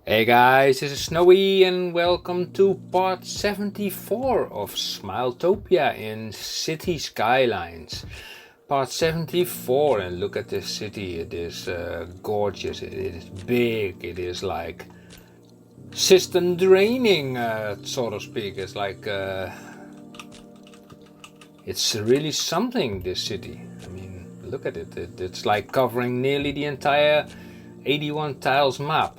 Hey guys, this is Snowy and welcome to part 74 of SmileTopia in Cities Skylines. Part 74, and look at this city. It is gorgeous, it is big, it is like system draining, so to speak. It's like, it's really something, this city. I mean, look at it. It's like covering nearly the entire 81 tiles map.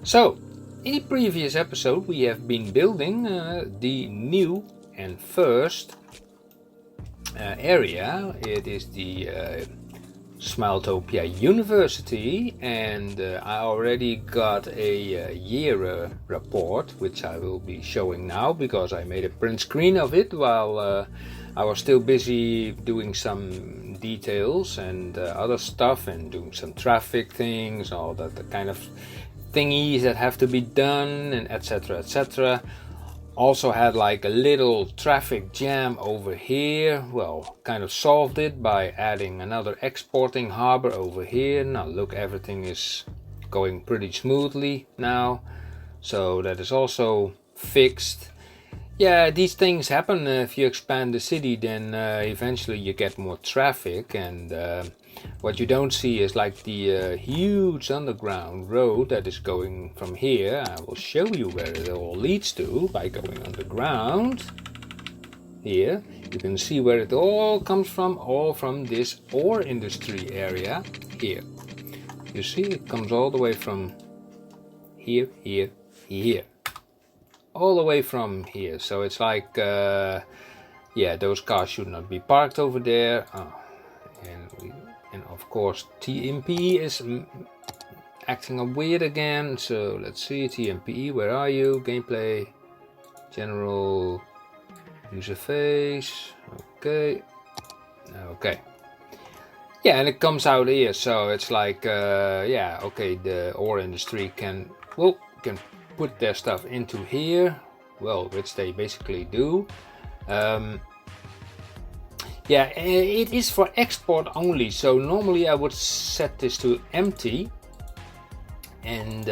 So, in the previous episode we have been building the new and first area. It is the SmileTopia University, and I already got a year report, which I will be showing now because I made a print screen of it while I was still busy doing some details and other stuff and doing some traffic things, all that kind of thingies that have to be done, and etc. etc. Also had like a little traffic jam over here. Well, kind of solved it by adding another exporting harbor over here. Now look, everything is going pretty smoothly now, so that is also fixed. Yeah, these things happen. If you expand the city, then eventually you get more traffic, and what you don't see is like the huge underground road that is going from here. I will show you where it all leads to by going underground. Here you can see where it all comes from, all from this ore industry area here. You see, it comes all the way from here, here, here. All the way from here. So it's like, yeah, those cars should not be parked over there. And of course TMP is acting up weird again. So let's see, TMP, where are you? Gameplay, general, user face. Okay. Okay. Yeah, and it comes out here. So it's like, yeah, okay, the ore industry can put their stuff into here, well, which they basically do. Yeah, it is for export only, so normally I would set this to empty, and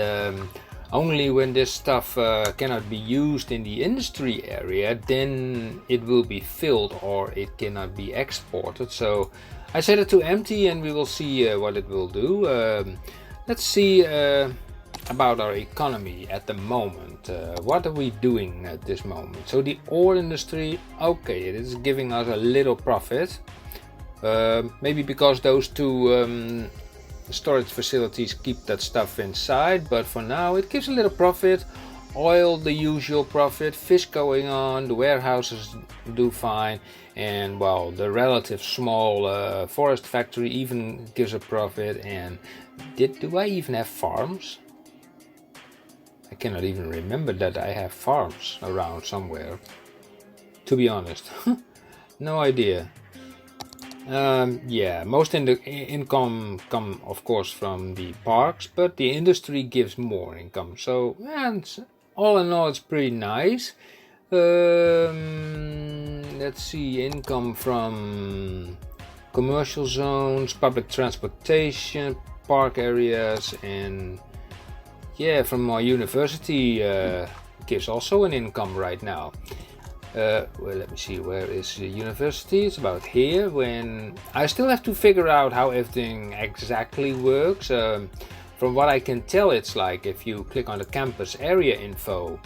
only when this stuff cannot be used in the industry area, then it will be filled or it cannot be exported. So I set it to empty, and we will see what it will do. Let's see about our economy at the moment. What are we doing at this moment? So the ore industry, okay, it is giving us a little profit. Maybe because those two storage facilities keep that stuff inside, but for now it gives a little profit. Oil, the usual profit. Fish going on, the warehouses do fine, and well, the relative small forest factory even gives a profit. And do I even have farms? I cannot even remember that I have farms around somewhere, to be honest. No idea. Yeah, most income come of course from the parks, but the industry gives more income. So all in all, it's pretty nice. Let's see, income from commercial zones, public transportation, park areas, and yeah, from my university gives also an income right now. Well, let me see, where is the university? It's about here. When I still have to figure out how everything exactly works. From what I can tell, it's like if you click on the campus area info,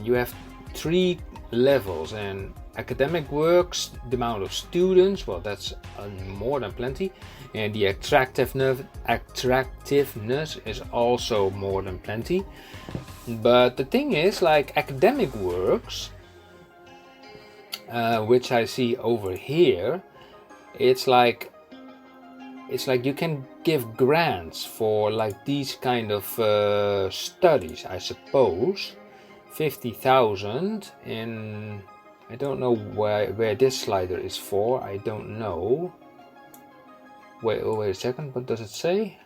you have 3 levels, and academic works, the amount of students, well, that's more than plenty, and the attractiveness is also more than plenty. But the thing is, like academic works, which I see over here, it's like you can give grants for like these kind of studies, I suppose. 50,000 in, I don't know where this slider is for. I don't know. Wait a second, what does it say?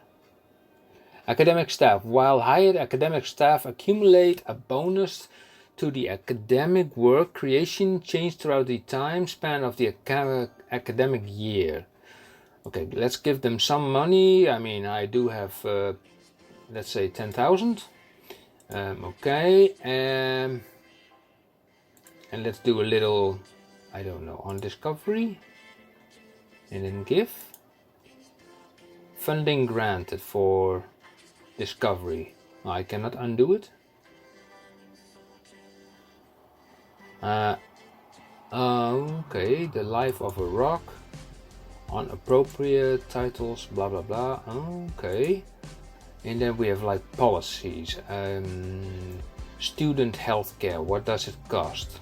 Academic staff. While hired academic staff accumulate a bonus to the academic work creation change throughout the time span of the academic year. Okay, let's give them some money. I mean, I do have, let's say 10,000. Okay, and let's do a little, I don't know, on discovery, and then give funding granted for discovery. I cannot undo it. Okay, the life of a rock, inappropriate titles, blah blah blah. Okay, and then we have like policies. Student healthcare, what does it cost?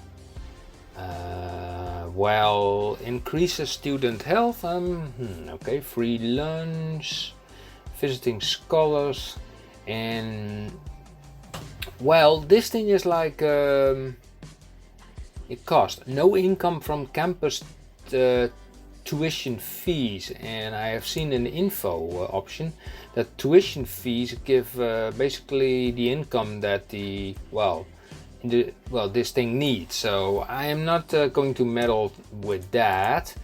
Well, increases student health. Okay, free lunch, visiting scholars, and well, this thing is like it costs no income from campus tuition fees, and I have seen in the info option that tuition fees give basically the income that this thing needs. So I am not going to meddle with that.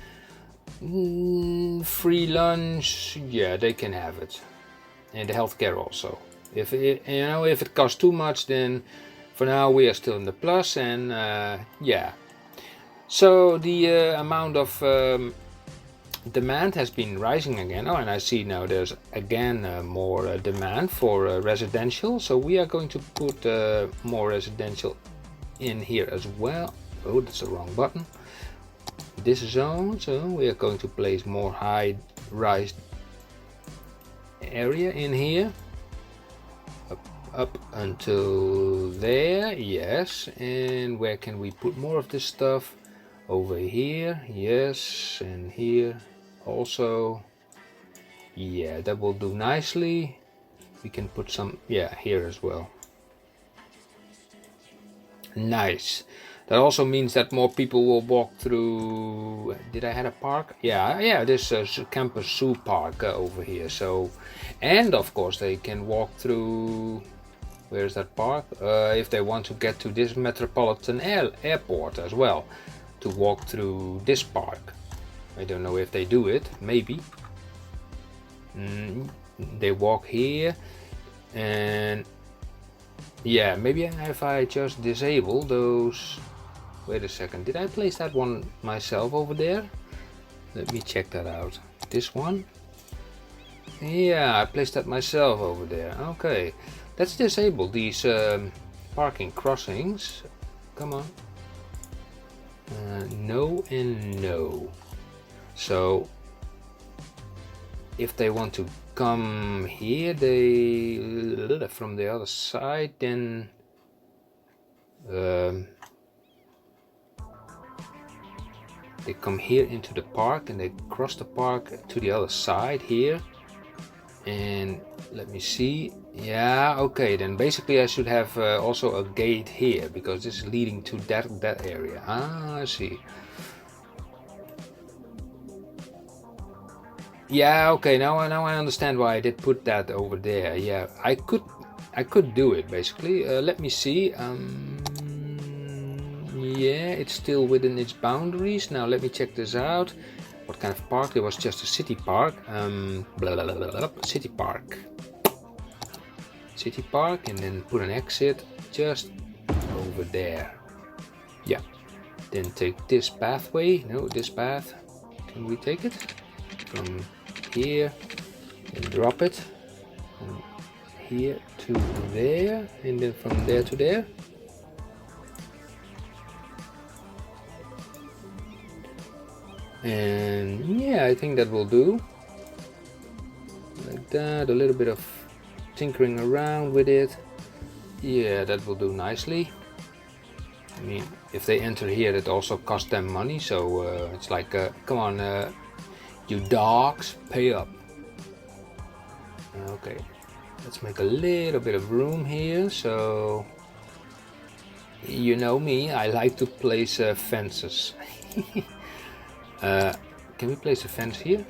Free lunch, yeah, they can have it, and the healthcare also. If it costs too much, then for now we are still in the plus, and yeah. So the amount of demand has been rising again. Oh, and I see now there's again more demand for residential. So we are going to put more residential in here as well. Oh, that's the wrong button. This zone. So we are going to place more high-rise area in here. Up until there, yes. And where can we put more of this stuff? Over here, yes, and here also. Yeah, that will do nicely. We can put some, yeah, here as well. Nice. That also means that more people will walk through. Did I have a park? Yeah, this campus zoo park over here. So, and of course they can walk through. Where's that park? If they want to get to this metropolitan airport as well, to walk through this park. I don't know if they do it, maybe. They walk here, and yeah, maybe if I just disable those. Wait a second, did I place that one myself over there? Let me check that out. This one? Yeah, I placed that myself over there. Okay. Let's disable these parking crossings. Come on. No and no. So if they want to come here, they from the other side, then they come here into the park and they cross the park to the other side here. And let me see. Yeah, okay, then basically I should have also a gate here, because this is leading to that area. I see. Yeah, okay, now I understand why I did put that over there. Yeah, I could do it basically. Let me see. Yeah, it's still within its boundaries. Now let me check this out. What kind of park? It was just a city park. City park. City park, and then put an exit just over there. Yeah. Then take this pathway. No, this path. Can we take it from here and drop it from here to there, and then from there to there? And yeah, I think that will do. Like that, a little bit of tinkering around with it. Yeah, that will do nicely. I mean, if they enter here, it also costs them money, so it's like, come on, you dogs, pay up. Okay, let's make a little bit of room here. So, you know me, I like to place fences. Can we place a fence here?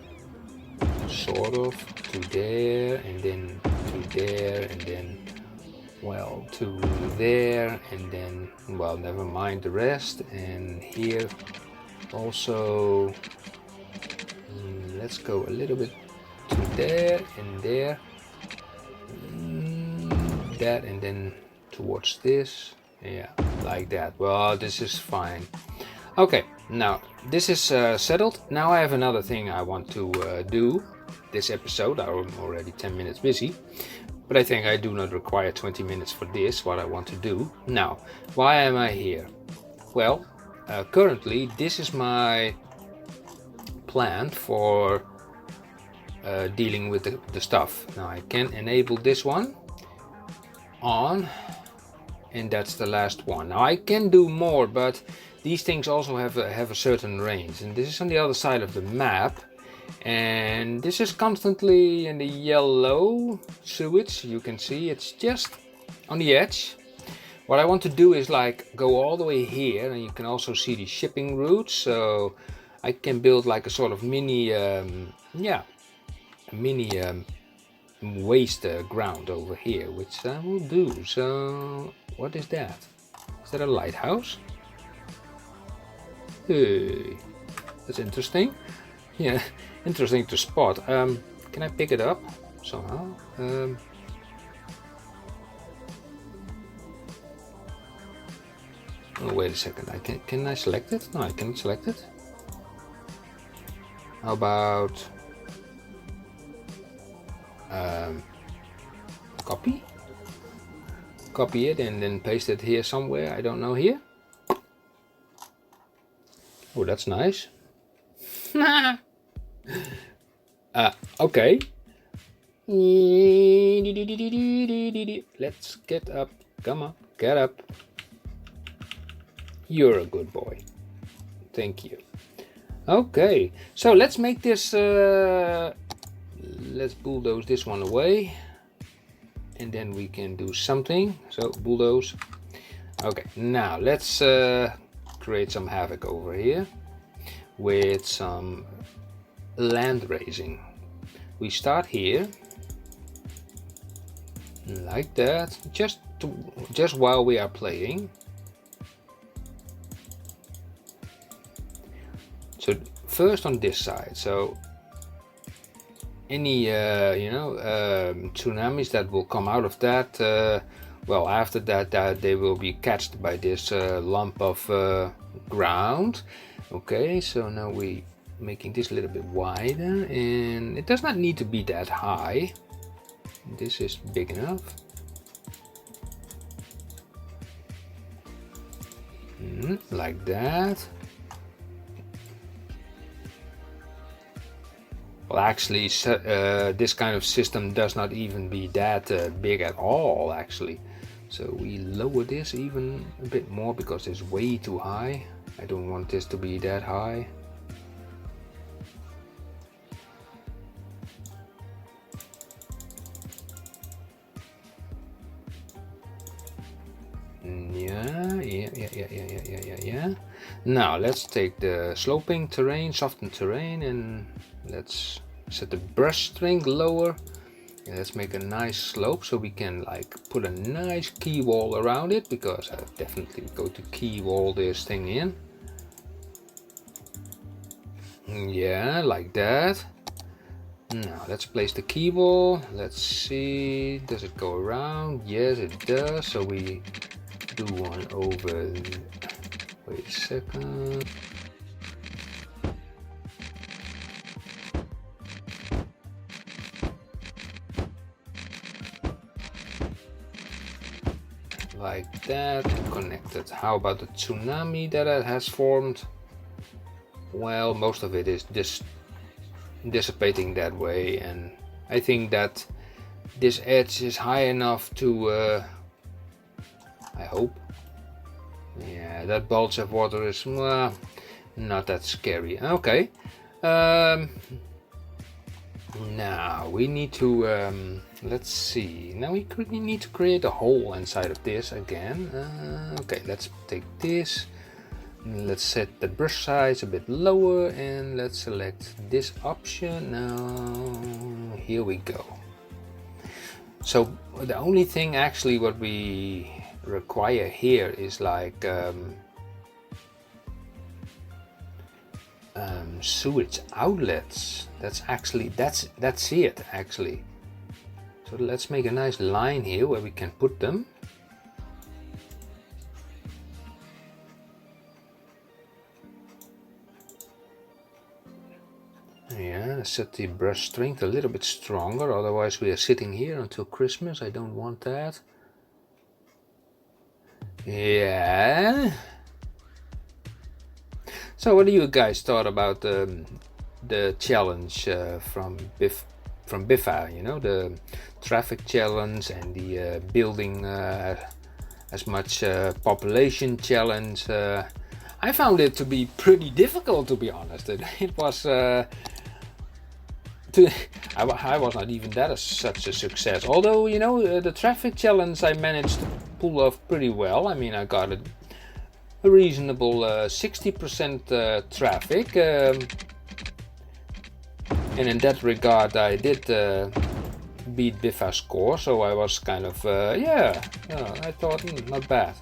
Sort of, to there, and then to there, and then, well, to there, and then, well, never mind the rest. And here also, let's go a little bit to there and there, that, and then towards this. Yeah, like that. Well, this is fine. Okay, now this is settled. Now I have another thing I want to do this episode. I'm already 10 minutes busy, but I think I do not require 20 minutes for this, what I want to do. Now, why am I here? Well, currently this is my plan for dealing with the stuff. Now I can enable this one on, and that's the last one. Now I can do more, but these things also have a certain range, and this is on the other side of the map, and this is constantly in the yellow sewage. You can see it's just on the edge. What I want to do is like go all the way here, and you can also see the shipping routes, so I can build like a sort of mini waste ground over here, which I will do. So what is that? Is that a lighthouse? Hey, that's interesting. Yeah, interesting to spot. Can I pick it up somehow? Oh, wait a second. Can I select it? No, I cannot select it. How about copy it and then paste it here somewhere? I don't know, here. Oh, that's nice. Okay. Let's get up. Come on, get up. You're a good boy. Thank you. Okay, so let's make this, let's bulldoze this one away, and then we can do something. So bulldoze. Okay, now let's create some havoc over here with some land raising. We start here like that, just while we are playing. So first on this side, so any tsunamis that will come out of that, well, after that they will be catched by this lump of ground. Okay, so now we making this a little bit wider, and it does not need to be that high. This is big enough. Like that. Well, actually, this kind of system does not even be that big at all, actually. So we lower this even a bit more because it's way too high. I don't want this to be that high. Yeah. Now let's take the sloping terrain, softened terrain, and let's set the brush strength lower. And let's make a nice slope so we can like put a nice key wall around it, because I definitely go to key wall this thing in. Yeah, like that. Now let's place the key wall. Let's see, does it go around? Yes, it does. So we do one over. Wait a second. Like that, connected. How about the tsunami that it has formed? Well, most of it is just dissipating that way, and I think that this edge is high enough to, I hope. Yeah, that bulge of water is not that scary. Okay. Now we need to, let's see. Now we need to create a hole inside of this again. Okay, let's take this. Let's set the brush size a bit lower, and let's select this option. Now here we go. So the only thing actually what we require here is like sewage outlets. That's it actually. So let's make a nice line here where we can put them. Set the brush strength a little bit stronger, otherwise we are sitting here until Christmas. I don't want that. Yeah. So what do you guys thought about the challenge from BIFA, you know, the traffic challenge and the building as much population challenge? I found it to be pretty difficult, to be honest. It was I was not even that such a success. Although, you know, the traffic challenge I managed to pull off pretty well. I mean, I got a reasonable 60% traffic. And in that regard, I did beat BIFA's score, so I was kind of, I thought, not bad.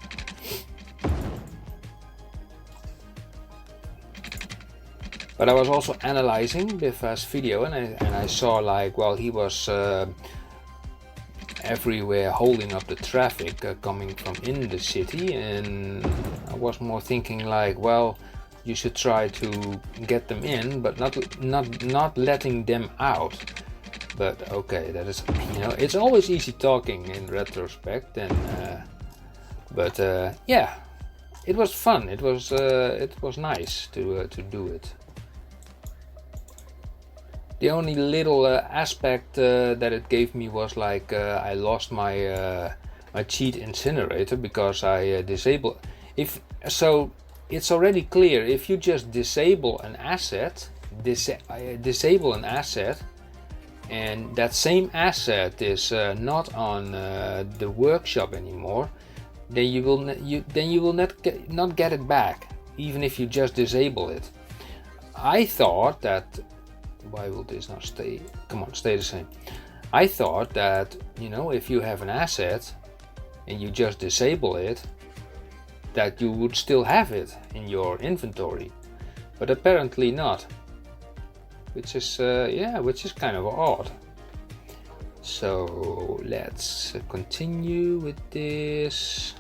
But I was also analyzing BIFA's video, and I saw, like, well, he was everywhere holding up the traffic coming from in the city, and I was more thinking like, well, you should try to get them in, but not letting them out. But okay, that is, you know, it's always easy talking in retrospect, and yeah, it was fun. It was nice to do it. The only little aspect that it gave me was like I lost my my cheat incinerator because I disabled. So it's already clear, if you just disable an asset, and that same asset is not on the workshop anymore, then you will not get it back, even if you just disable it. I thought that. Why will this not stay? Come on, stay the same. I thought that, you know, if you have an asset and you just disable it, that you would still have it in your inventory, but apparently not, which is kind of odd. So let's continue with this.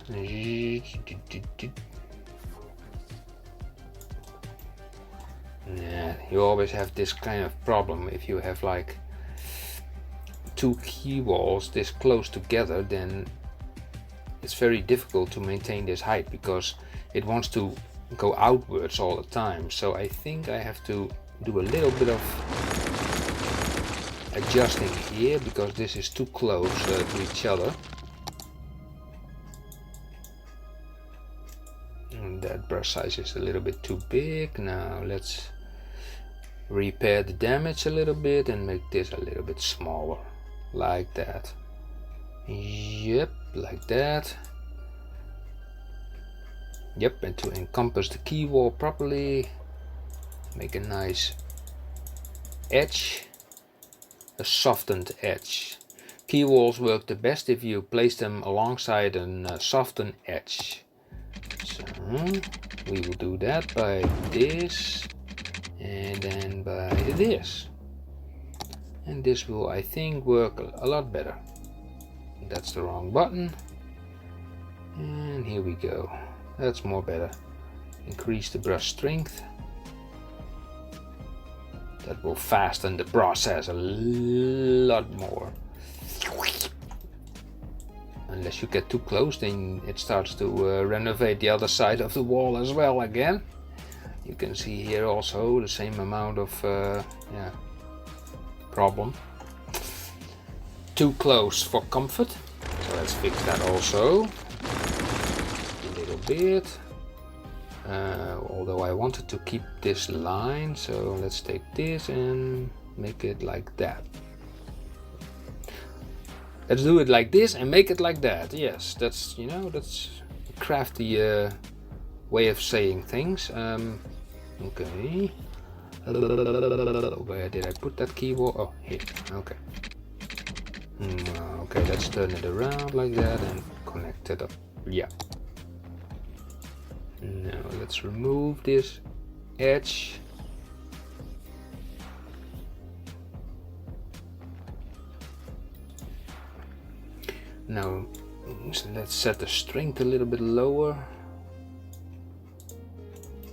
Yeah, you always have this kind of problem if you have like two key walls this close together. Then it's very difficult to maintain this height because it wants to go outwards all the time. So I think I have to do a little bit of adjusting here because this is too close to each other. And that brush size is a little bit too big. Now let's repair the damage a little bit and make this a little bit smaller, like that. Yep, like that. Yep, and to encompass the key wall properly, make a nice edge, a softened edge. Key walls work the best if you place them alongside a softened edge. So we will do that by this and then by this, and this will, I think, work a lot better. That's the wrong button, and here we go. That's more better. Increase the brush strength. That will fasten the process a lot more. Unless you get too close, then it starts to renovate the other side of the wall as well again. You can see here also the same amount of problem. Too close for comfort, so let's fix that also a little bit. Although I wanted to keep this line, so let's take this and make it like that. Let's do it like this and make it like that. Yes, that's, you know, that's a crafty way of saying things. Okay. Where did I put that keyboard? Oh, here. Okay. Okay, let's turn it around like that and connect it up. Yeah. Now let's remove this edge. Now let's set the strength a little bit lower.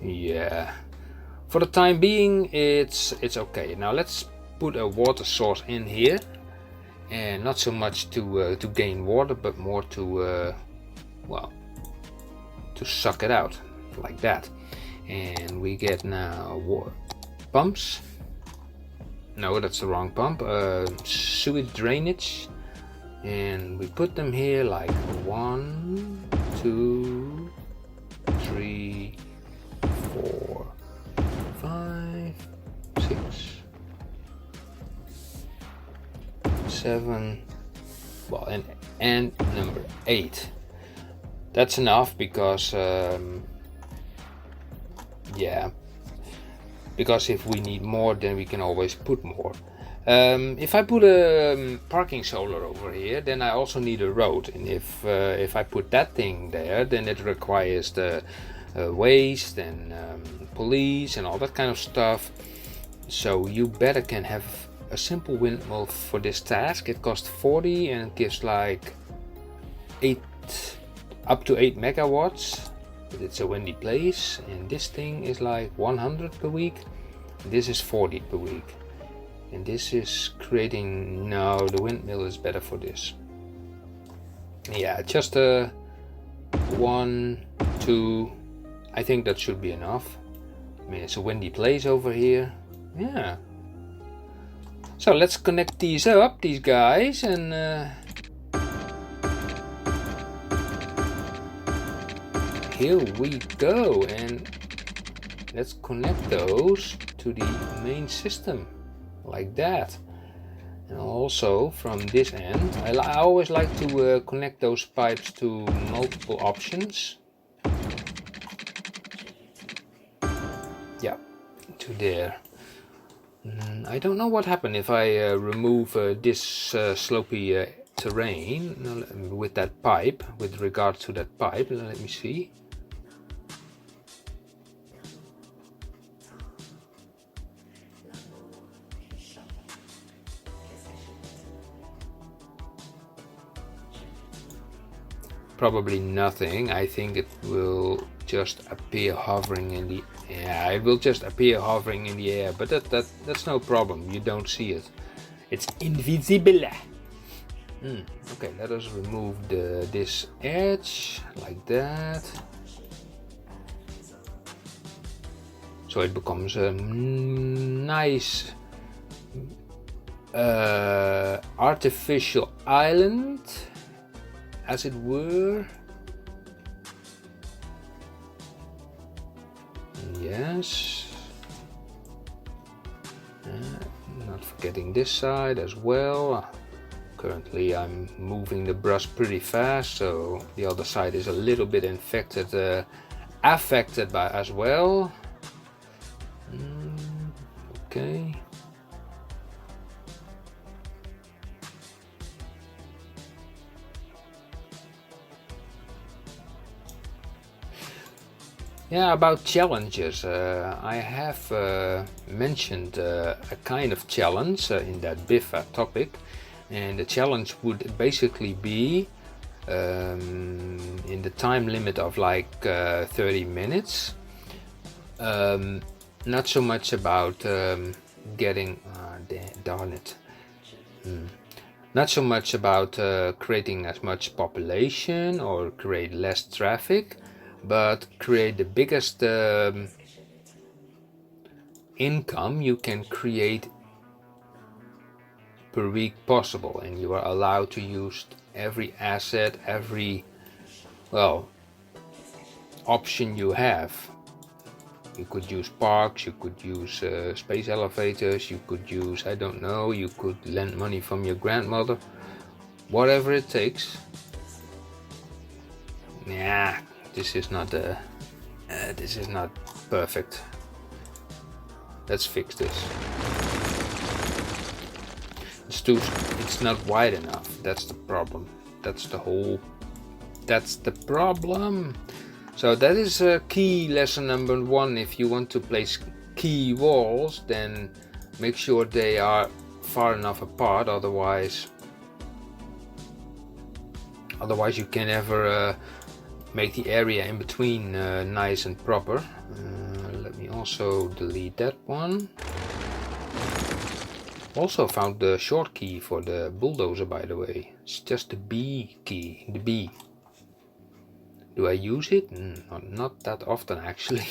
Yeah, for the time being it's okay. Now let's put a water source in here, and not so much to gain water, but more to well, to suck it out like that. And we get now water pumps. No, that's the wrong pump. Sewage drainage, and we put them here like 1, 2, 3, 4, 5, 6, 7. Well, and number 8. That's enough because yeah, because if we need more, then we can always put more. If I put a parking solar over here, then I also need a road, and if I put that thing there, then it requires the waste and police and all that kind of stuff. So you better can have a simple windmill for this task. It costs 40 and it gives like up to 8 megawatts. But it's a windy place, and this thing is like 100 per week. This is 40 per week, and this is creating. No, the windmill is better for this. Yeah, just 1, 2. I think that should be enough. I mean, it's a windy place over here. Yeah. So let's connect these up, these guys, and here we go, and let's connect those to the main system like that. And also from this end, I always like to connect those pipes to multiple options. Yeah, to there. I don't know what happened if I remove this slopey terrain with that pipe, with regard to that pipe. Let me see. Probably nothing. I think it will just appear hovering in the air. It will just appear hovering in the air, but that's no problem. You don't see it. It's invisible. Okay, let us remove this edge like that. So it becomes a nice artificial island, as it were. Yes. Not forgetting this side as well. Currently I'm moving the brush pretty fast, so the other side is a little bit affected by as well. Okay. Yeah, about challenges, I have mentioned a kind of challenge in that BIFA topic, and the challenge would basically be in the time limit of like 30 minutes. Not so much about getting, darn it, not so much about creating as much population or create less traffic, but create the biggest income you can create per week possible, and you are allowed to use every asset, every option you have. You could use parks, you could use space elevators, you could use, I don't know, you could lend money from your grandmother, whatever it takes. Yeah, this is not perfect. Let's fix this. It's not wide enough. That's the problem. That's the problem. So that is key lesson number 1. If you want to place key walls, then make sure they are far enough apart. Otherwise you can never make the area in between nice and proper. Let me also delete that one. Also found the short key for the bulldozer, by the way. It's just the B key, the B. Do I use it? Not that often actually.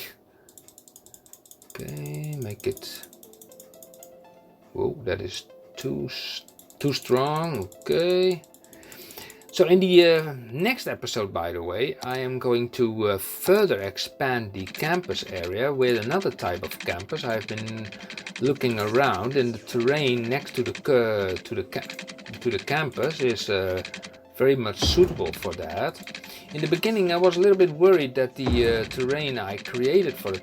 Okay, make it. Whoa, that is too strong. Okay. So in the next episode, by the way, I am going to further expand the campus area with another type of campus. I've been looking around, and the terrain next to the campus is very much suitable for that. In the beginning, I was a little bit worried that the terrain I created for the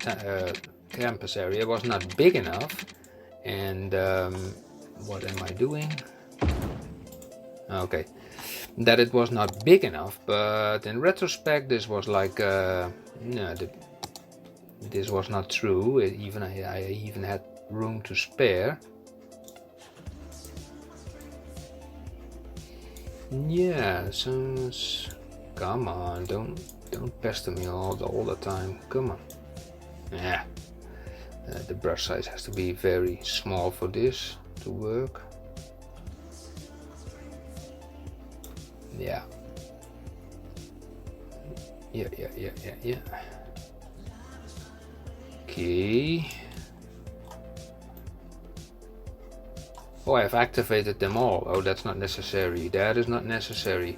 campus area was not big enough. And what am I doing? Okay. That it was not big enough, but in retrospect this was like no, this was not true. I even had room to spare. Yeah, so come on, don't pester me all the time. Come on. Yeah, the brush size has to be very small for this to work. Yeah. Okay. Oh, I've activated them all. Oh, that's not necessary. That is not necessary.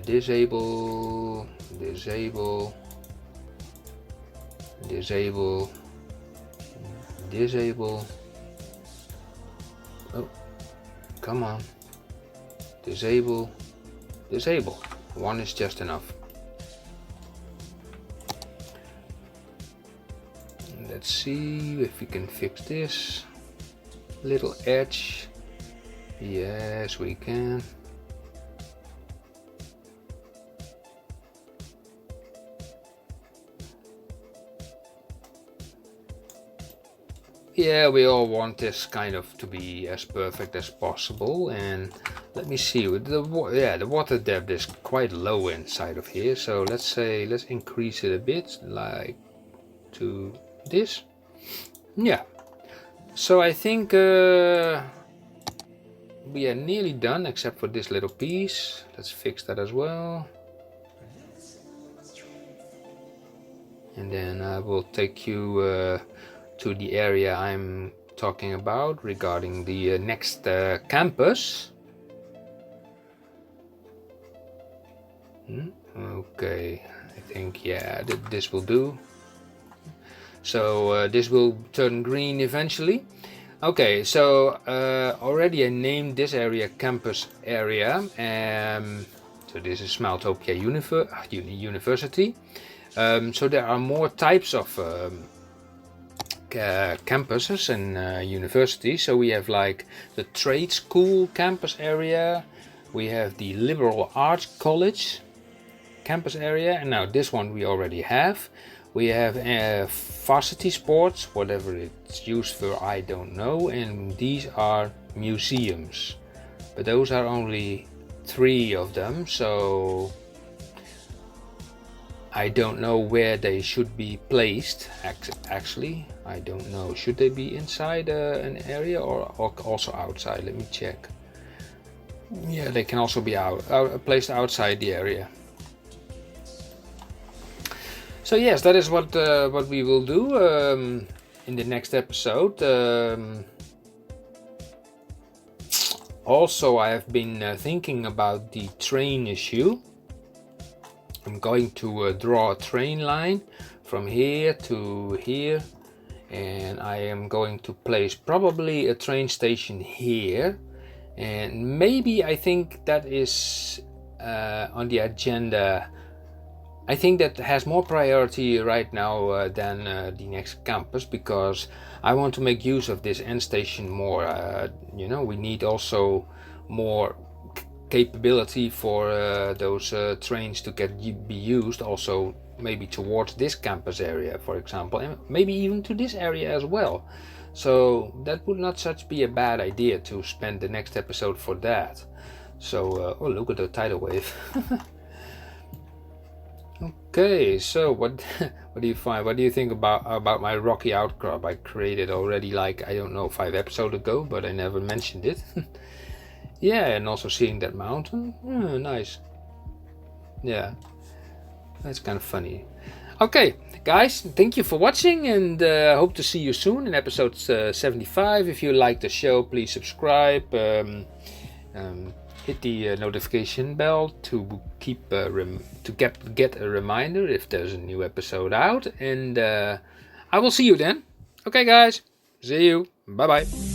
Disable. Oh, come on. Disable. One is just enough. Let's see if we can fix this little edge. Yes, we can. Yeah, we all want this kind of to be as perfect as possible, and let me see. The water depth is quite low inside of here, so let's increase it a bit, like to this. Yeah. So I think we are nearly done, except for this little piece. Let's fix that as well. And then I will take you to the area I'm talking about regarding the next campus. Okay, I think this will do. So this will turn green eventually. Okay, so already I named this area campus area. So this is SmileTopia University. So there are more types of campuses and universities. So we have like the trade school campus area, we have the liberal arts college campus area, and now this one we already have. We have varsity sports, whatever it's used for I don't know, and these are museums, but those are only 3 of them, so I don't know where they should be placed. Actually, I don't know. Should they be inside an area or also outside? Let me check. Yeah, they can also be placed outside the area. So yes, that is what we will do in the next episode. Also, I have been thinking about the train issue. I'm going to draw a train line from here to here, and I am going to place probably a train station here, and maybe I think that is on the agenda. I think that has more priority right now than the next campus, because I want to make use of this end station more. We need also more capability for those trains to be used also, maybe towards this campus area, for example, and maybe even to this area as well. So that would not such be a bad idea to spend the next episode for that. So oh, look at the tidal wave. Okay, so what what do you find? What do you think about my rocky outcrop? I created already, like, I don't know, 5 episodes ago, but I never mentioned it. Yeah, and also seeing that mountain. Nice. Yeah, that's kind of funny. Okay, guys, thank you for watching, and hope to see you soon in episode 75. If you like the show, please subscribe. Hit the notification bell to keep to get a reminder if there's a new episode out, and I will see you then. Okay, guys, see you. Bye bye.